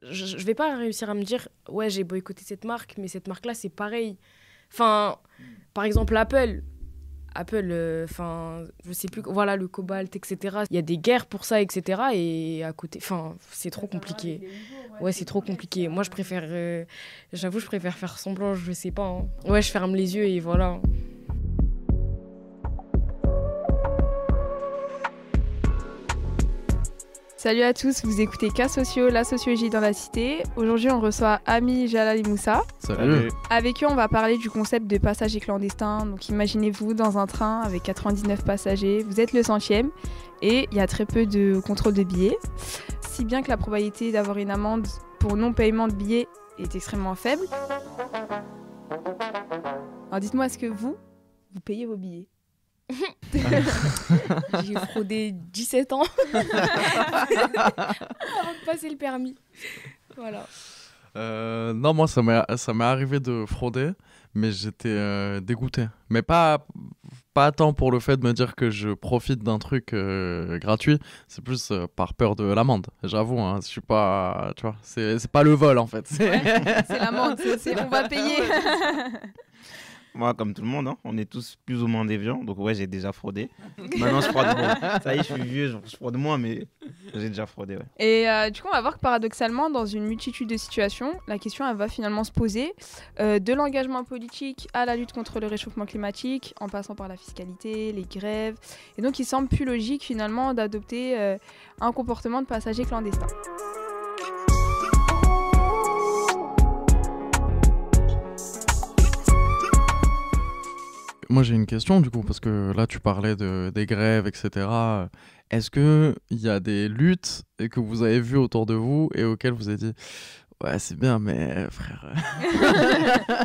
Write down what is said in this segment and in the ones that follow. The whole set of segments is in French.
je vais pas réussir à me dire, ouais, j'ai boycotté cette marque, mais cette marque-là, c'est pareil. Enfin, par exemple, Apple, enfin, je sais plus, voilà, le cobalt, etc. Il y a des guerres pour ça, etc. Et à côté, enfin, c'est trop compliqué. Ouais, c'est trop compliqué. Moi, j'avoue, je préfère faire semblant, je sais pas, hein. Ouais, je ferme les yeux et voilà. Salut à tous, vous écoutez Cas Sociaux, la sociologie dans la cité. Aujourd'hui, on reçoit Ami, Jalal et Moussa. Salut. Avec eux, on va parler du concept de passagers clandestins. Donc imaginez-vous dans un train avec 99 passagers, vous êtes le 100e et il y a très peu de contrôle de billets. Si bien que la probabilité d'avoir une amende pour non-paiement de billets est extrêmement faible. Alors dites-moi, est-ce que vous payez vos billets ? J'ai fraudé 17 ans avant de passer le permis. Voilà. Non, moi, ça m'est arrivé de frauder, mais j'étais dégoûté. Mais pas tant pour le fait de me dire que je profite d'un truc gratuit, c'est plus par peur de l'amende. J'avoue, hein, je suis pas, tu vois, c'est pas le vol en fait. C'est l'amende, on va payer. Moi, comme tout le monde, hein, on est tous plus ou moins déviants. Donc, ouais, j'ai déjà fraudé. Maintenant, je fraude. Bon, ça y est, je suis vieux, je fraude moins, mais j'ai déjà fraudé. Ouais. Et du coup, on va voir que paradoxalement, dans une multitude de situations, la question elle va finalement se poser de l'engagement politique à la lutte contre le réchauffement climatique, en passant par la fiscalité, les grèves. Et donc, il semble plus logique finalement d'adopter un comportement de passager clandestin. Moi, j'ai une question du coup, parce que là, tu parlais des grèves, etc. Est-ce qu'il y a des luttes que vous avez vues autour de vous et auxquelles vous avez dit ouais, c'est bien, mais frère,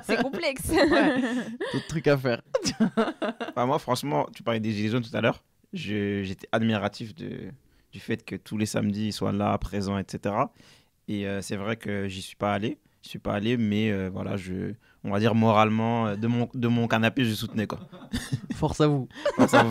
C'est complexe. ouais, d'autres trucs à faire. Enfin, moi, franchement, tu parlais des Gilets jaunes tout à l'heure. J'étais admiratif du fait que tous les samedis, ils soient là, présents, etc. Et c'est vrai que j'y suis pas allé. Je suis pas allé, mais voilà, on va dire moralement, de mon canapé, je soutenais quoi. Force à vous. Force à vous.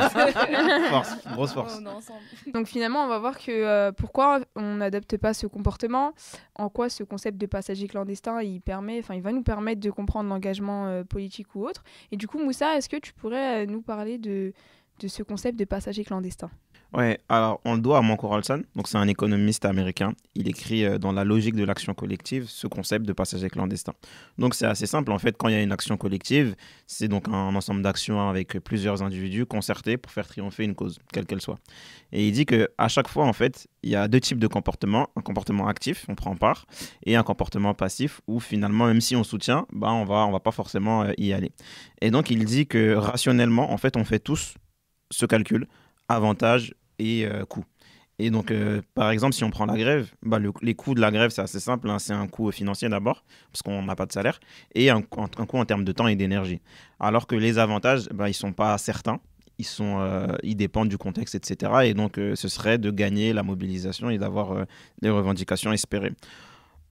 Force, grosse force. On est ensemble. Donc finalement, on va voir que pourquoi on n'adopte pas ce comportement, en quoi ce concept de passager clandestin, il va nous permettre de comprendre l'engagement politique ou autre. Et du coup, Moussa, est-ce que tu pourrais nous parler de ce concept de passager clandestin ? Ouais, alors on le doit à Manco Rolson, donc c'est un économiste américain. Il écrit dans La logique de l'action collective ce concept de passager clandestin. Donc c'est assez simple en fait, quand il y a une action collective, c'est donc un ensemble d'actions avec plusieurs individus concertés pour faire triompher une cause, quelle qu'elle soit. Et il dit qu'à chaque fois en fait, il y a deux types de comportements, un comportement actif, on prend part, et un comportement passif où finalement même si on soutient, on va pas forcément y aller. Et donc il dit que rationnellement en fait on fait tous ce calcul, avantages et coûts. Et donc, par exemple, si on prend la grève, les coûts de la grève, c'est assez simple, hein, c'est un coût financier d'abord, parce qu'on n'a pas de salaire, et un coût en termes de temps et d'énergie. Alors que les avantages, ils ne sont pas certains, ils dépendent du contexte, etc. Et donc, ce serait de gagner la mobilisation et d'avoir les revendications espérées.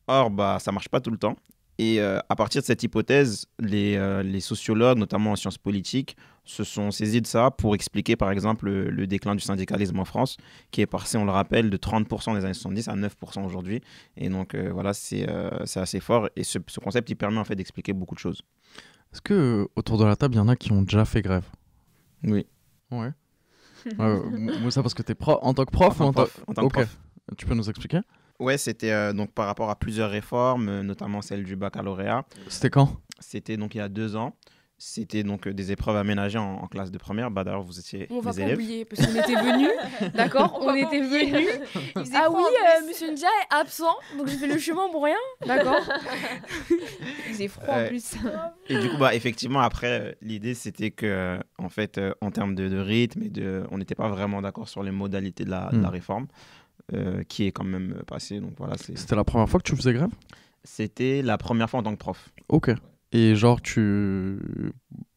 Or, ça ne marche pas tout le temps. Et à partir de cette hypothèse, les sociologues, notamment en sciences politiques, se sont saisis de ça pour expliquer par exemple le déclin du syndicalisme en France, qui est passé, on le rappelle, de 30% des années 70 à 9% aujourd'hui. Et donc voilà, c'est assez fort. Et ce concept, il permet en fait d'expliquer beaucoup de choses. Est-ce que autour de la table, il y en a qui ont déjà fait grève ? Oui. Ouais. Moussa, parce que t'es en tant que prof ou en tant que prof. Tu peux nous expliquer ? Ouais, c'était donc par rapport à plusieurs réformes, notamment celle du baccalauréat. C'était quand ? C'était donc il y a 2 ans. C'était donc des épreuves aménagées en classe de première. D'ailleurs, vous étiez On va des pas élèves. oublier, parce qu'on était venus, d'accord ? On était venus. Ah oui, Monsieur Ndia est absent, donc j'ai fait le chemin pour rien, d'accord ? Il faisait froid en plus. Et du coup, effectivement, après, l'idée, c'était que, en fait, en termes de rythme, on n'était pas vraiment d'accord sur les modalités de la réforme, qui est quand même passée. Donc voilà, C'était la première fois que tu faisais grève ? C'était la première fois en tant que prof. Ok. Et genre,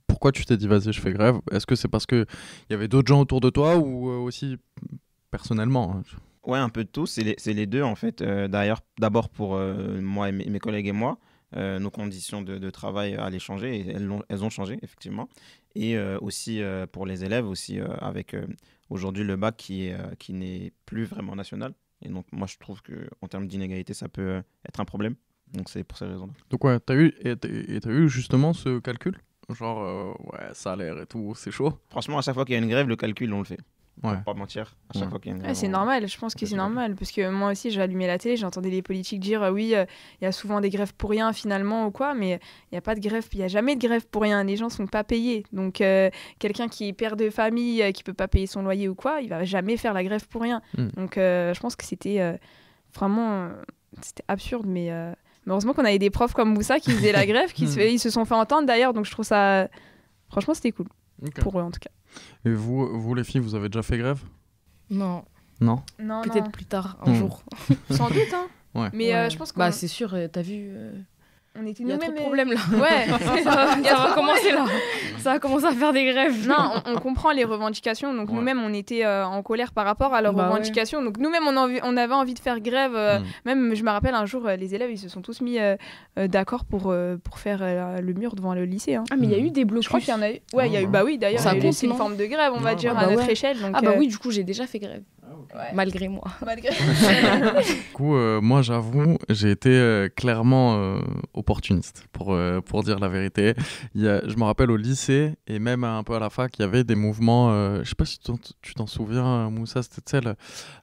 pourquoi tu t'es dit, vas-y, je fais grève ? Est-ce que c'est parce qu'il y avait d'autres gens autour de toi ou aussi personnellement, hein ? Ouais, un peu de tout. C'est les deux, en fait. D'ailleurs, d'abord pour moi et mes collègues et moi, nos conditions de travail allaient changer. Et elles ont changé, effectivement. Et aussi pour les élèves, aussi avec aujourd'hui le bac qui n'est plus vraiment national. Et donc, moi, je trouve qu'en termes d'inégalité, ça peut être un problème. Donc, c'est pour ces raisons-là. Donc ouais, t'as eu justement ce calcul? Genre, ouais, salaire et tout, c'est chaud. Franchement, à chaque fois qu'il y a une grève, le calcul, on le fait. Ouais. Pour pas mentir, à chaque Ouais. fois qu'il y a une Ouais, grève. c'est normal, je pense que Ouais, c'est c'est normal. Parce que moi aussi, j'ai allumé la télé, j'entendais les politiques dire oui, il y a souvent des grèves pour rien finalement ou quoi, mais il n'y a pas de grève, il n'y a jamais de grève pour rien. Les gens ne sont pas payés. Donc, quelqu'un qui est père de famille, qui ne peut pas payer son loyer ou quoi, il va jamais faire la grève pour rien. Mm. Donc, je pense que c'était vraiment c'était absurde, mais heureusement qu'on avait des profs comme Moussa qui faisaient la grève, ils se sont fait entendre d'ailleurs, donc je trouve ça. Franchement, c'était cool, Ok. pour eux en tout cas. Et vous, les filles, vous avez déjà fait grève? Non, Non. Non, peut-être plus tard, un jour. Sans doute, hein. Ouais. Mais Ouais. je pense qu'on Bah, c'est sûr, t'as vu. on était Il y a trop nous-mêmes. de problèmes là. Ouais, Ça Il y a va trop de commencer là. Ça va commencer à faire des grèves. Non, on comprend les revendications. Donc, Ouais. nous-mêmes, on était en colère par rapport à leurs Bah ouais. revendications. Donc, nous-mêmes, on avait envie de faire grève. Même, je me rappelle, un jour, les élèves, ils se sont tous mis d'accord pour faire le mur devant le lycée. Hein. Ah, mais il y a eu des blocus. Je crois qu'il y en a eu. Ouais, il y a eu. ouais. Bah oui, d'ailleurs, Ça il y a eu compte, aussi une non forme de grève, on va Ouais, dire, ouais. à Ah bah notre ouais. échelle. Donc, Ah bah oui, du coup, j'ai déjà fait grève. ouais. Malgré moi. Malgré. Du coup, moi, j'avoue, j'ai été clairement opportuniste, pour dire la vérité. Je me rappelle au lycée et même un peu à la fac, il y avait des mouvements. Je sais pas si tu t'en souviens, Moussa, c'était tu sais,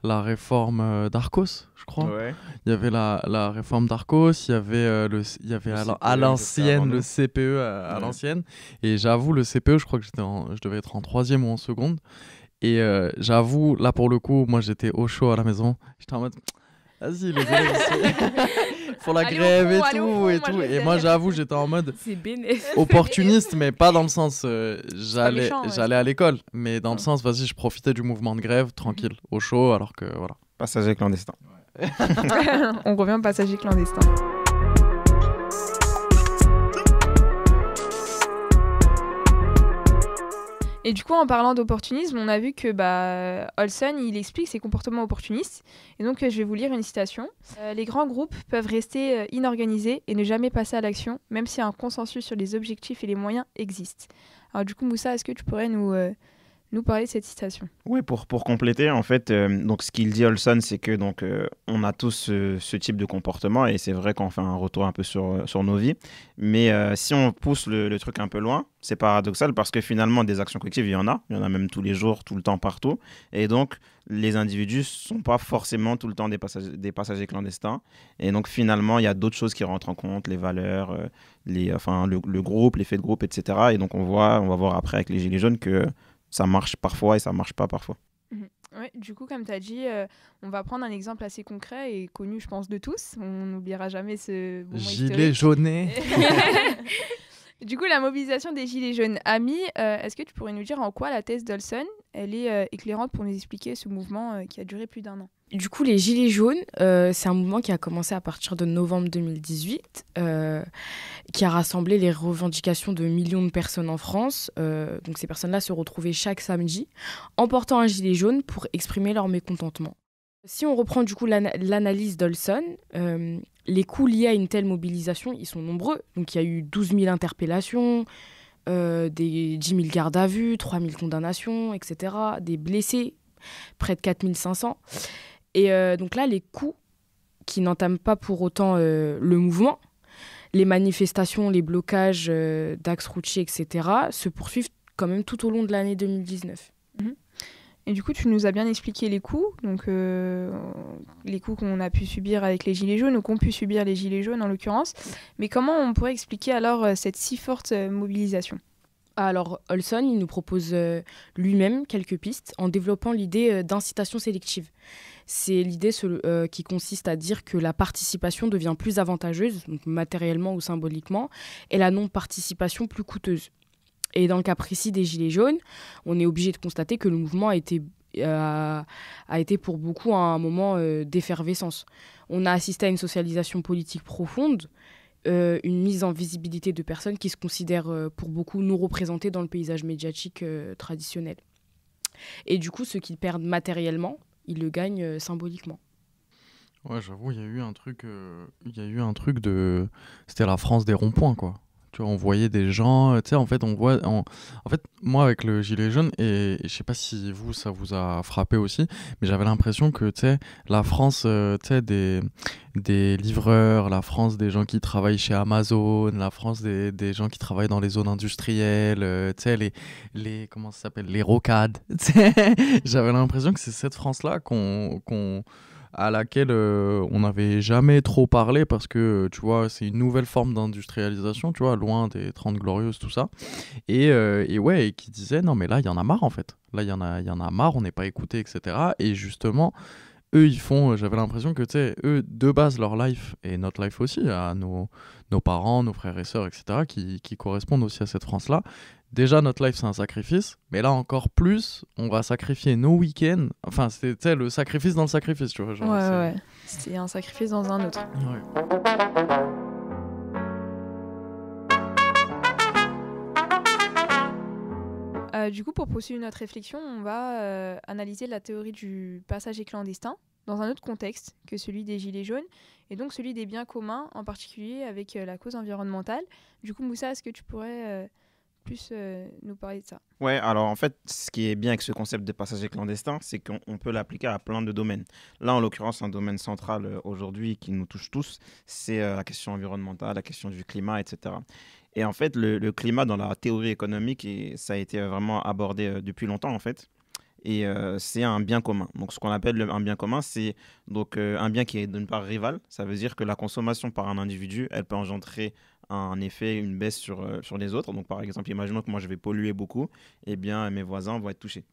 la réforme d'Arcos, je crois. Ouais. Il y avait la réforme d'Arcos, il y avait, il y avait Le à CPE, l'ancienne, juste le avant CPE à Ouais. l'ancienne. Et j'avoue, le CPE, je crois que je devais être en 3e ou en seconde. Et j'avoue, là pour le coup, moi j'étais au chaud à la maison. J'étais en mode, vas-y, les élèves font la Allez au grève fond, allez au fond, et moi, tout. je Et vais moi derrière. j'avoue, j'étais en mode C'est bénéf. opportuniste, mais pas dans le sens j'allais méchant, ouais, j'allais à l'école, mais dans le sens, vas-y, je profitais du mouvement de grève, tranquille, au chaud, alors que voilà. Passager clandestin. On revient au passager clandestin. Et du coup, en parlant d'opportunisme, on a vu que Olson, il explique ses comportements opportunistes. Et donc, je vais vous lire une citation. Les grands groupes peuvent rester inorganisés et ne jamais passer à l'action, même si un consensus sur les objectifs et les moyens existe. Alors du coup, Moussa, est-ce que tu pourrais nous parler de cette citation? Oui, pour compléter, en fait, donc ce qu'il dit Olson, c'est que donc on a tous ce type de comportement et c'est vrai qu'on fait un retour un peu sur nos vies. Mais si on pousse le truc un peu loin, c'est paradoxal parce que finalement, des actions collectives, il y en a même tous les jours, tout le temps, partout. Et donc, les individus ne sont pas forcément tout le temps des passagers clandestins. Et donc, finalement, il y a d'autres choses qui rentrent en compte, les valeurs, le groupe, l'effet de groupe, etc. Et donc, on va voir après avec les Gilets jaunes que ça marche parfois et ça marche pas parfois. Ouais, du coup, comme tu as dit, on va prendre un exemple assez concret et connu, je pense, de tous. On n'oubliera jamais ce moment Gilet historique. jauné. Du coup, la mobilisation des Gilets jaunes. Ami, est-ce que tu pourrais nous dire en quoi la thèse d'Olson elle est éclairante pour nous expliquer ce mouvement qui a duré plus d'1 an? Du coup, les Gilets jaunes, c'est un mouvement qui a commencé à partir de novembre 2018, qui a rassemblé les revendications de millions de personnes en France. Donc ces personnes-là se retrouvaient chaque samedi en portant un gilet jaune pour exprimer leur mécontentement. Si on reprend du coup l'analyse d'Olson, les coûts liés à une telle mobilisation, ils sont nombreux. Donc il y a eu 12 000 interpellations, des 10 000 gardes à vue, 3 000 condamnations, etc. Des blessés, près de 4 500. Et donc là, les coûts qui n'entament pas pour autant le mouvement, les manifestations, les blocages d'axes routiers, etc., se poursuivent quand même tout au long de l'année 2019. Et du coup, tu nous as bien expliqué les coûts, donc les coûts qu'on a pu subir avec les Gilets jaunes, ou qu'ont pu subir les Gilets jaunes en l'occurrence. Mais comment on pourrait expliquer alors cette si forte mobilisation? Alors, Olson, il nous propose lui-même quelques pistes en développant l'idée d'incitation sélective. C'est l'idée qui consiste à dire que la participation devient plus avantageuse, donc matériellement ou symboliquement, et la non-participation plus coûteuse. Et dans le cas précis des Gilets jaunes, on est obligé de constater que le mouvement a été pour beaucoup un moment d'effervescence. On a assisté à une socialisation politique profonde, une mise en visibilité de personnes qui se considèrent pour beaucoup nous représenter dans le paysage médiatique traditionnel. Et du coup, ceux qui perdent matériellement, ils le gagnent symboliquement. Ouais, j'avoue, il y a eu un truc de... C'était la France des ronds-points, quoi. Tu vois, on voyait des gens, tu sais, en fait, en fait, moi, avec le gilet jaune, et je sais pas si vous, ça vous a frappé aussi, mais j'avais l'impression que, tu sais, la France, tu sais, des livreurs, la France des gens qui travaillent chez Amazon, la France des gens qui travaillent dans les zones industrielles, tu sais, comment ça s'appelle, les rocades, tu sais. J'avais l'impression que c'est cette France-là à laquelle on n'avait jamais trop parlé parce que, tu vois, c'est une nouvelle forme d'industrialisation, tu vois, loin des 30 glorieuses, tout ça. Et ouais, et qui disait, non, mais là, il y en a marre, en fait. Là, il y en a marre, on n'est pas écouté, etc. Et justement, eux, j'avais l'impression que, tu sais, eux, de base, leur life, et notre life aussi, à nos parents, nos frères et sœurs, etc., qui correspondent aussi à cette France-là. Déjà, notre life, c'est un sacrifice, mais là, encore plus, on va sacrifier nos week-ends. Enfin, c'est, tu sais, le sacrifice dans le sacrifice, tu vois. Genre, Ouais. C'est un sacrifice dans un autre. Ouais. Du coup, pour poursuivre notre réflexion, on va analyser la théorie du passager clandestin dans un autre contexte que celui des Gilets jaunes, et donc celui des biens communs, en particulier avec la cause environnementale. Du coup, Moussa, est-ce que tu pourrais plus nous parler de ça? Ouais, alors en fait, ce qui est bien avec ce concept de passager clandestin, c'est qu'on peut l'appliquer à plein de domaines. Là, en l'occurrence, un domaine central aujourd'hui qui nous touche tous, c'est la question environnementale, la question du climat, etc. Et en fait, le climat dans la théorie économique, ça a été vraiment abordé depuis longtemps, en fait. Et c'est un bien commun. Donc, ce qu'on appelle un bien commun, c'est donc un bien qui est d'une part rival. Ça veut dire que la consommation par un individu, elle peut engendrer un effet, une baisse sur les autres. Donc, par exemple, imaginons que moi, je vais polluer beaucoup, eh bien, mes voisins vont être touchés.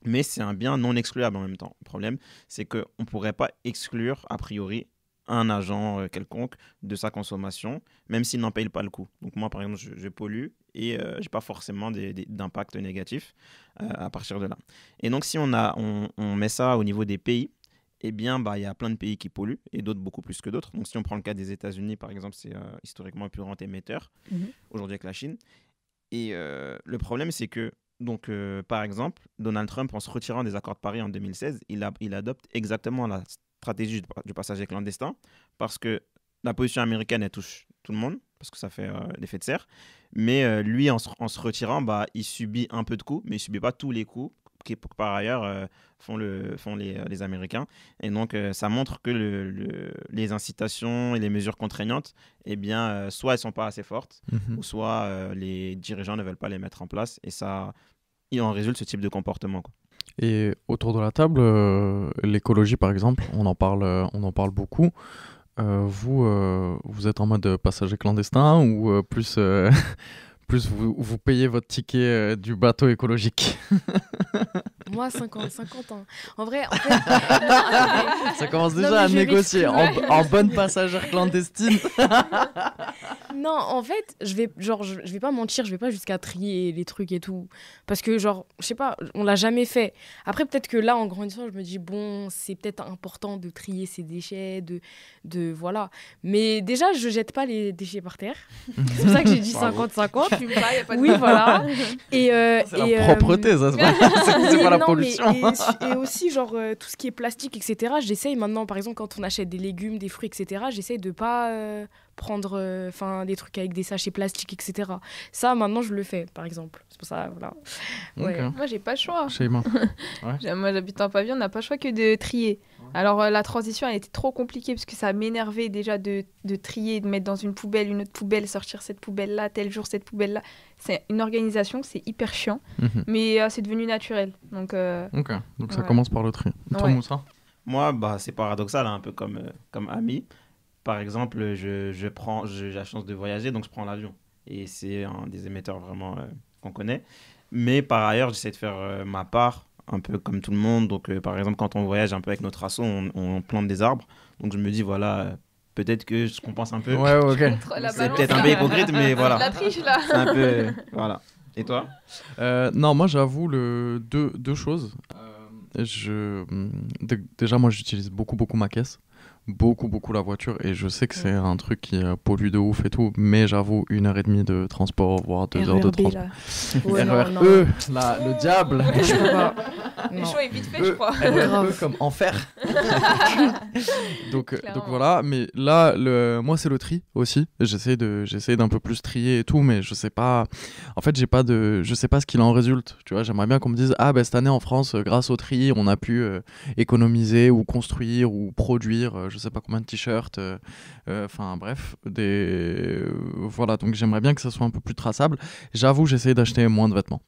Mais c'est un bien non excluable en même temps. Le problème, c'est qu'on ne pourrait pas exclure, a priori, un agent quelconque de sa consommation, même s'il n'en paye pas le coût. Donc moi, par exemple, je pollue et je n'ai pas forcément d'impact négatif à partir de là. Et donc, si on met ça au niveau des pays, eh bien, il y a plein de pays qui polluent et d'autres beaucoup plus que d'autres. Donc, si on prend le cas des États-Unis, par exemple, c'est historiquement le plus grand émetteur, aujourd'hui avec la Chine. Et le problème, c'est que, donc, par exemple, Donald Trump, en se retirant des accords de Paris en 2016, il adopte exactement la stratégie du passager clandestin, parce que la position américaine, elle touche tout le monde, parce que ça fait l'effet de serre. Mais lui, en se retirant, il subit un peu de coups, mais il ne subit pas tous les coups qui, par ailleurs, font les Américains. Et donc, ça montre que les incitations et les mesures contraignantes, eh bien, soit elles ne sont pas assez fortes, ou soit les dirigeants ne veulent pas les mettre en place. Et ça, il en résulte ce type de comportement, quoi. Et autour de la table, l'écologie, par exemple, on en parle beaucoup. Vous êtes en mode passager clandestin ou plus vous payez votre ticket du bateau écologique? Moi, 50-50. Hein. En fait... non, ça commence déjà à négocier en bonne passagère clandestine. Non, en fait, je vais pas mentir, je vais pas jusqu'à trier les trucs et tout. Parce que, je sais pas, on l'a jamais fait. Après, peut-être que là, en grandissant, je me dis, bon, c'est peut-être important de trier ses déchets, voilà. Mais déjà, je jette pas les déchets par terre. C'est pour ça que j'ai dit 50-50. Tu me parles, y a pas de Oui, voilà. C'est la propreté, ça, c'est pas la pollution. Et aussi, tout ce qui est plastique, etc., j'essaye maintenant, par exemple, quand on achète des légumes, des fruits, etc., j'essaye de pas prendre des trucs avec des sachets plastiques, etc. Ça, maintenant, je le fais, par exemple. C'est pour ça, voilà. Ouais. Okay. Moi, j'ai pas le choix. Ouais. Moi, j'habite en pavillon, on n'a pas le choix que de trier. Alors, la transition, elle était trop compliquée parce que ça m'énervait déjà de trier, de mettre dans une poubelle, une autre poubelle, sortir cette poubelle-là, tel jour, cette poubelle-là. C'est une organisation, c'est hyper chiant, mais c'est devenu naturel. Donc, ça commence par le tri. Et toi, Moussa? Moi, c'est paradoxal, un peu comme Ami. Par exemple, j'ai la chance de voyager, donc je prends l'avion. Et c'est un des émetteurs vraiment qu'on connaît. Mais par ailleurs, j'essaie de faire ma part, un peu comme tout le monde. Donc, par exemple, quand on voyage un peu avec notre asso, on plante des arbres. Donc, je me dis, voilà, peut-être que je compense un peu. Ouais, ok. C'est peut-être un peu hypocrite, mais voilà. La triche, là. C'est un peu... voilà. Et toi? Non, moi, j'avoue deux choses. Déjà, moi, j'utilise beaucoup ma caisse. beaucoup la voiture et je sais que c'est un truc qui pollue de ouf et tout, mais j'avoue 1h30 de transport, voire 2 heures de RERB, transport. là. Ouais, non, non. RERE, le diable. Je peux pas. Le Non. show est vite fait, je crois. RERE comme enfer. donc Clairement. voilà, mais là, moi c'est le tri aussi. J'essaie d'un peu plus trier et tout, mais je sais pas. En fait, je sais pas ce qu'il en résulte. Tu vois, j'aimerais bien qu'on me dise, ah ben cette année en France, grâce au tri, on a pu économiser ou construire ou produire, je sais pas combien de t-shirts. Enfin bref, voilà. Donc j'aimerais bien que ça soit un peu plus traçable. J'avoue, j'essaie d'acheter moins de vêtements.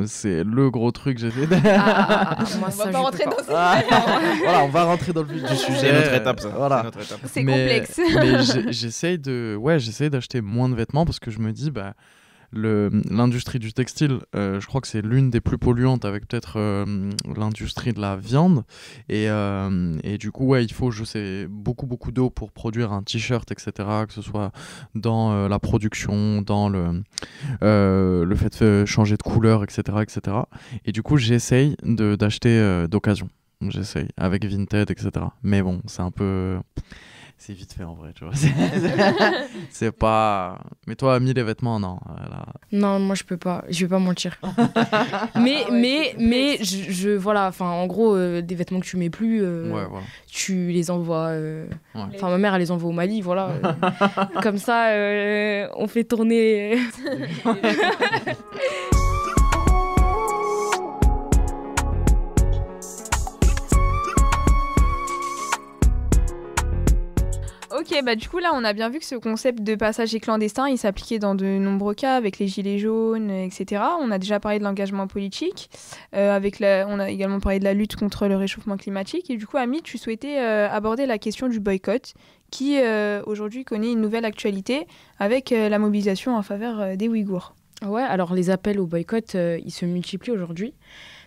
C'est le gros truc, j'essaie de... Moi, On ça, va je pas peux rentrer pas. dans ces Voilà, on va rentrer dans le vif du sujet. C'est notre étape, ça. Voilà. C'est notre étape. C'est Mais- complexe. Mais j'essaye d'acheter moins de vêtements parce que je me dis, bah, l'industrie du textile, je crois que c'est l'une des plus polluantes avec peut-être l'industrie de la viande. Et du coup, ouais, il faut, je sais, beaucoup d'eau pour produire un t-shirt, etc. Que ce soit dans la production, dans le fait de changer de couleur, etc. Et du coup, j'essaye d'acheter d'occasion. J'essaye avec Vinted, etc. Mais bon, c'est un peu... C'est vite fait en vrai, tu vois. C'est pas... Mais toi, Ami, les vêtements, non. Là... Non, moi je peux pas, je vais pas mentir. mais voilà, enfin en gros, des vêtements que tu mets plus, Ouais, voilà. tu les envoies. Ouais. Enfin, ma mère elle les envoie au Mali, voilà. Comme ça, on fait tourner. Ok, bah du coup là on a bien vu que ce concept de passager clandestin il s'appliquait dans de nombreux cas avec les gilets jaunes, etc. On a déjà parlé de l'engagement politique, on a également parlé de la lutte contre le réchauffement climatique et du coup Ami tu souhaitais aborder la question du boycott qui aujourd'hui connaît une nouvelle actualité avec la mobilisation en faveur des Ouïghours. Ouais, alors les appels au boycott, ils se multiplient aujourd'hui,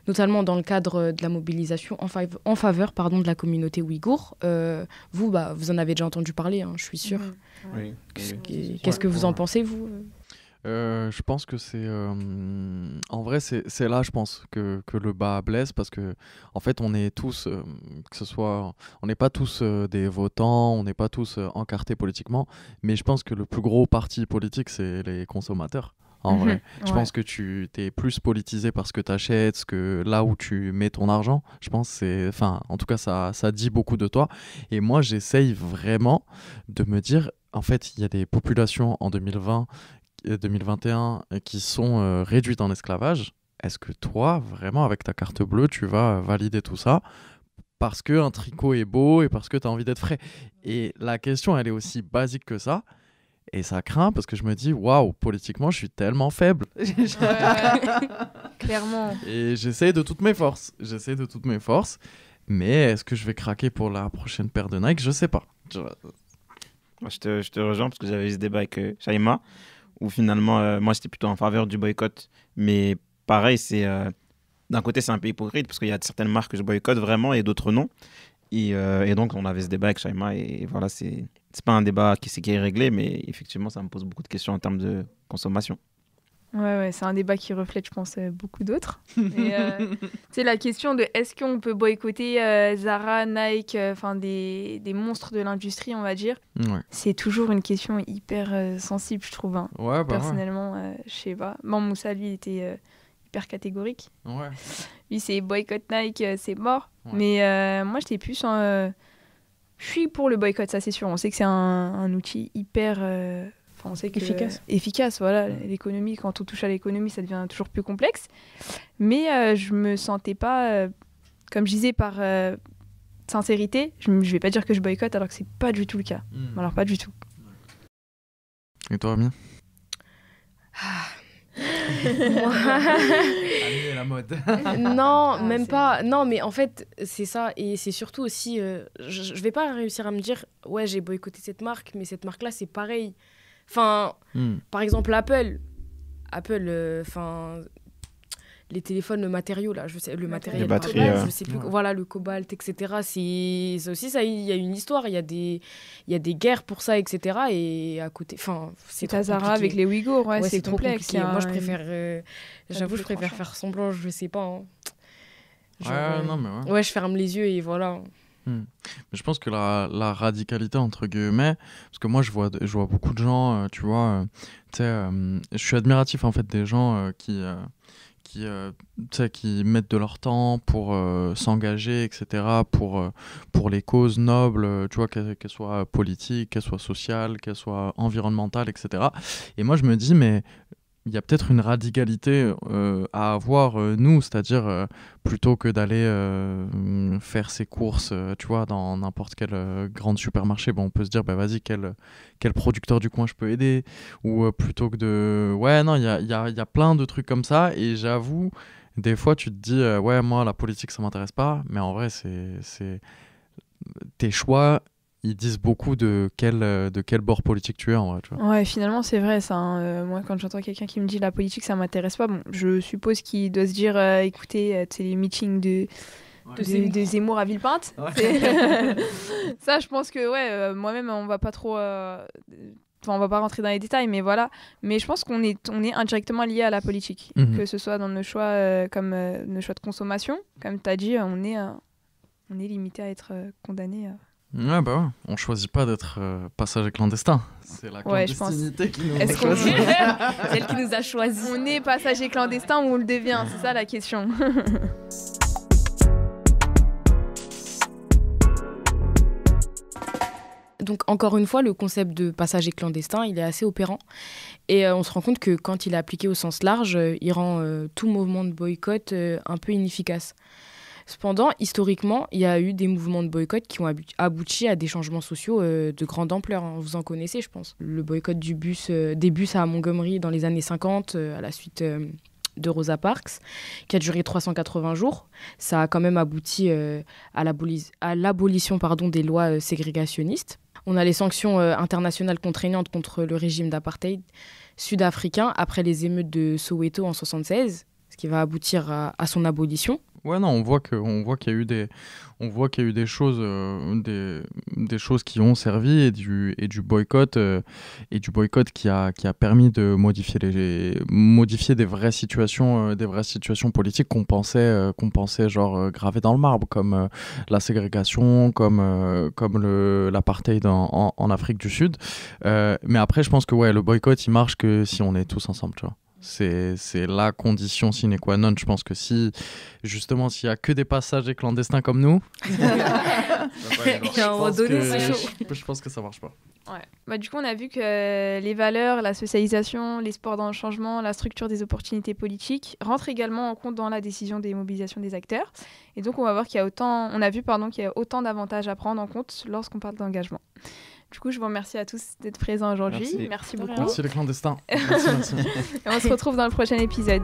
notamment dans le cadre de la mobilisation en faveur de la communauté ouïghour. Vous, vous en avez déjà entendu parler, hein, je suis sûre. Oui. Qu'est-ce que vous en pensez, vous ? Je pense que c'est... En vrai, c'est là, je pense, que le bas blesse parce que, en fait, on est tous, que ce soit... On n'est pas tous des votants, on n'est pas tous encartés politiquement, mais je pense que le plus gros parti politique, c'est les consommateurs. En vrai, je pense que tu t'es plus politisé par ce que tu achètes, là où tu mets ton argent. Je pense que c'est, enfin, en tout cas, ça dit beaucoup de toi. Et moi, j'essaye vraiment de me dire, en fait, il y a des populations en 2020, 2021 qui sont réduites en esclavage. Est-ce que toi, vraiment, avec ta carte bleue, tu vas valider tout ça parce qu'un tricot est beau et parce que tu as envie d'être frais? Et la question, elle est aussi basique que ça. Et ça craint parce que je me dis, waouh, politiquement, je suis tellement faible. Clairement. Et j'essaie de toutes mes forces. Mais est-ce que je vais craquer pour la prochaine paire de Nike? Je sais pas. Moi, je te rejoins parce que j'avais eu ce débat avec Shaima où finalement, moi, j'étais plutôt en faveur du boycott. Mais pareil, d'un côté, c'est un peu hypocrite parce qu'il y a certaines marques que je boycotte vraiment et d'autres non. Et donc, on avait ce débat avec Shaima et voilà, c'est pas un débat qui est réglé, mais effectivement, ça me pose beaucoup de questions en termes de consommation. Ouais, c'est un débat qui reflète, je pense, beaucoup d'autres. C'est la question de est-ce qu'on peut boycotter Zara, Nike, enfin des monstres de l'industrie, on va dire. Ouais. C'est toujours une question hyper sensible, je trouve. Hein. Ouais, Personnellement, je sais pas. Moussa, lui, était hyper catégorique. Ouais. Lui, c'est boycott Nike, c'est mort. Ouais. Mais moi, j'étais plus je suis pour le boycott, ça c'est sûr. On sait que c'est un outil hyper... on sait que efficace, voilà. L'économie, quand on touche à l'économie, ça devient toujours plus complexe. Mais je me sentais pas, comme je disais, par sincérité. Je vais pas dire que je boycotte alors que c'est pas du tout le cas. Alors pas du tout. Et toi, Ami? Ami est la mode. Non, même pas. Non, mais en fait, c'est ça. Et c'est surtout aussi, je vais pas réussir à me dire, ouais, j'ai boycotté cette marque, mais cette marque-là, c'est pareil. Enfin, par exemple, Apple, les téléphones, le matériau, là, je sais, le matériel, les batteries, je sais plus, voilà, le cobalt, etc. Ça aussi, ça, il y a une histoire, il y a des guerres pour ça, etc. Et à côté, enfin, c'est trop Zara compliqué. avec les Ouïghours, ouais, c'est trop complexe. compliqué. Moi, je préfère, j'avoue, je préfère faire semblant, je sais pas. Hein. Genre, non, mais ouais. Ouais, je ferme les yeux et voilà. Mais je pense que la radicalité, entre guillemets, parce que moi, je vois beaucoup de gens, tu vois, tu sais, je suis admiratif, en fait, des gens qui mettent de leur temps pour s'engager, etc., pour les causes nobles, tu vois, qu'elles soient politiques, qu'elles soient sociales, qu'elles soient environnementales, etc. Et moi, je me dis, mais il y a peut-être une radicalité à avoir, nous, c'est-à-dire plutôt que d'aller faire ses courses, tu vois, dans n'importe quel grand supermarché, on peut se dire, bah vas-y, quel producteur du coin je peux aider, ou plutôt que de... Ouais, non, il y a plein de trucs comme ça, et j'avoue, des fois, tu te dis, ouais, moi, la politique, ça m'intéresse pas, mais en vrai, c'est... tes choix... ils disent beaucoup de quel bord politique tu es, en vrai, tu vois. Ouais, finalement, c'est vrai ça. Moi, quand j'entends quelqu'un qui me dit la politique, ça m'intéresse pas, bon, je suppose qu'il doit se dire, écoutez, c'est les meetings de Zemmour à Villepinte. Ouais. Ça, je pense que, moi-même, on va pas trop... on va pas rentrer dans les détails, mais voilà. Mais je pense qu'on est indirectement lié à la politique. Que ce soit dans nos choix, comme nos choix de consommation. Comme tu as dit, on est limité à être condamné... Ouais, bah ouais. On choisit pas d'être passager clandestin. C'est la clandestinité qui nous a choisi. C'est elle qui nous a choisis. On est passager clandestin ou on le devient, c'est ça la question. Donc encore une fois, le concept de passager clandestin, il est assez opérant. Et on se rend compte que quand il est appliqué au sens large, il rend tout mouvement de boycott un peu inefficace. Cependant, historiquement, il y a eu des mouvements de boycott qui ont abouti à des changements sociaux de grande ampleur. Vous en connaissez, je pense. Le boycott des bus à Montgomery dans les années 50, à la suite de Rosa Parks, qui a duré 380 jours. Ça a quand même abouti à l'abolition des lois ségrégationnistes. On a les sanctions internationales contraignantes contre le régime d'apartheid sud-africain après les émeutes de Soweto en 1976, ce qui va aboutir à son abolition. Ouais, non, on voit qu'il y a eu des choses, des choses qui ont servi et du boycott qui a permis de modifier des vraies situations politiques qu'on pensait genre gravées dans le marbre, comme la ségrégation, comme l'apartheid en Afrique du Sud. Mais après, je pense que le boycott il marche que si on est tous ensemble, tu vois. C'est la condition sine qua non. Je pense que s'il y a que des passagers clandestins comme nous, je pense que ça marche pas. Ouais. Bah, du coup, on a vu que les valeurs, la socialisation, l'espoir dans le changement, la structure des opportunités politiques rentrent également en compte dans la décision des mobilisations des acteurs. Et donc, on a vu qu'il y a autant d'avantages à prendre en compte lorsqu'on parle d'engagement. Du coup, je vous remercie à tous d'être présents aujourd'hui. Merci beaucoup. Merci les clandestins. Merci. Et on se retrouve dans le prochain épisode.